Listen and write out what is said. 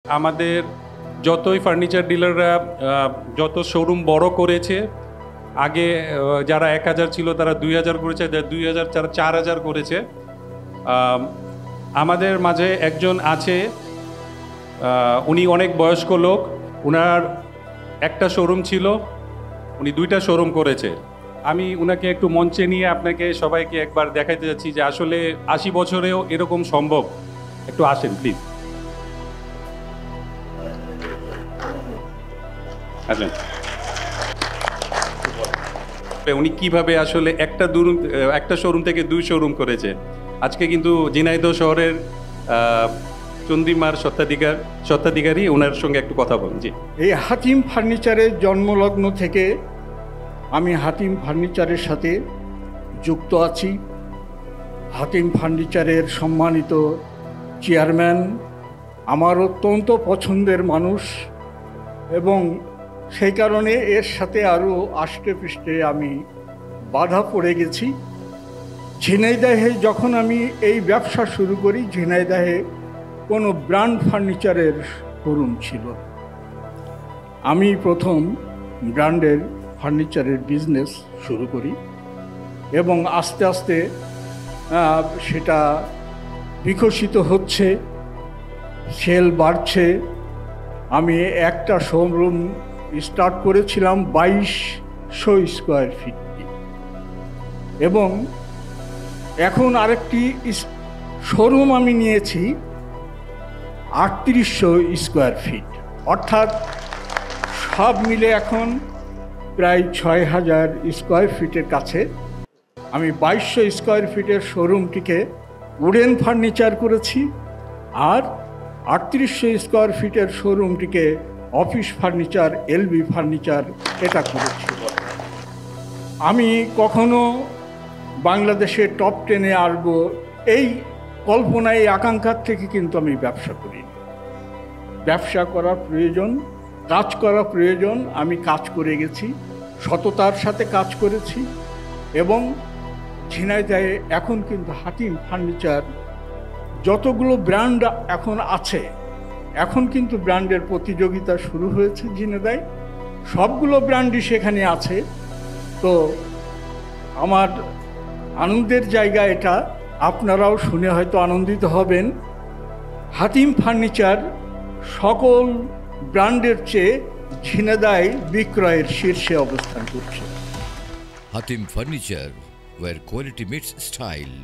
আমাদের যতই ফার্নিচার ডিলাররা যত শোরুম বড় করেছে, আগে যারা 1000 ছিল তারা 2000 করেছে, 2000 যারা 4000 করেছে। আমাদের মাঝে একজন আছে, উনি অনেক বয়স্ক লোক, উনার একটা শোরুম ছিল, উনি 2টা শোরুম করেছে। আমি উনাকে একটু মঞ্চে নিয়ে আপনাকে সবাইকে একবার দেখাইতে যাচ্ছি যে আসলে 80 বছরেও এরকম সম্ভব। একটু আসেন প্লিজ। আসেন। উনি কিভাবে আসলে একটা শোরুম থেকে 2 শোরুম করেছে। আজকে কিন্তু ঝিনাইদহ শহরের চন্দ্রিমার স্বত্বাধিকারী, ওনার সঙ্গে একটু কথা বলুন। জি, এই হাতিম ফার্নিচারের জন্মলগ্ন থেকে আমি হাতিম ফার্নিচারের সাথে যুক্ত আছি। হাতিম ফার্নিচারের সম্মানিত চেয়ারম্যান আমার অত্যন্ত পছন্দের মানুষ, এবং সেই কারণে এর সাথে আরও আষ্টে পৃষ্ঠে আমি বাধা পড়ে গেছি। ঝিনাইদহে যখন আমি এই ব্যবসা শুরু করি, ঝিনাইদহে কোনো ব্র্যান্ড ফার্নিচারের শোরুম ছিল। আমি প্রথম ব্র্যান্ডের ফার্নিচারের বিজনেস শুরু করি এবং আস্তে আস্তে সেটা বিকশিত হচ্ছে, সেল বাড়ছে। আমি একটা শোরুম স্টার্ট করেছিলাম 2200 স্কোয়ার ফিট, এবং এখন আরেকটি শোরুম আমি নিয়েছি 3800 স্কোয়ার ফিট, অর্থাৎ সব মিলে এখন প্রায় 6000 স্কোয়ার ফিটের কাছে। আমি 2200 স্কোয়ার ফিটের শোরুমটিকে উডেন ফার্নিচার করেছি, আর 3800 স্কোয়ার ফিটের শোরুমটিকে অফিস ফার্নিচার, এলবি ফার্নিচার এটা করেছি। আমি কখনো বাংলাদেশে টপ 10-এ আসবো এই কল্পনা, এই আকাঙ্ক্ষার থেকে কিন্তু আমি ব্যবসা করি। ব্যবসা করা প্রয়োজন, কাজ করা প্রয়োজন। আমি কাজ করে গেছি, সততার সাথে কাজ করেছি, এবং ঝিনাইদহে এখন কিন্তু হাতিম ফার্নিচার যতগুলো ব্র্যান্ড এখন আছে, এখন কিন্তু ব্র্যান্ডের প্রতিযোগিতা শুরু হয়েছে ঝিনাইদহে, সবগুলো ব্র্যান্ডই সেখানে আছে। তো আমার আনন্দের জায়গা এটা, আপনারাও শুনে হয়তো আনন্দিত হবেন। হাতিম ফার্নিচার সকল ব্র্যান্ডের চেয়ে ঝিনাইদহে বিক্রয়ের শীর্ষে অবস্থান করছে। Hatim furniture, where quality meets style.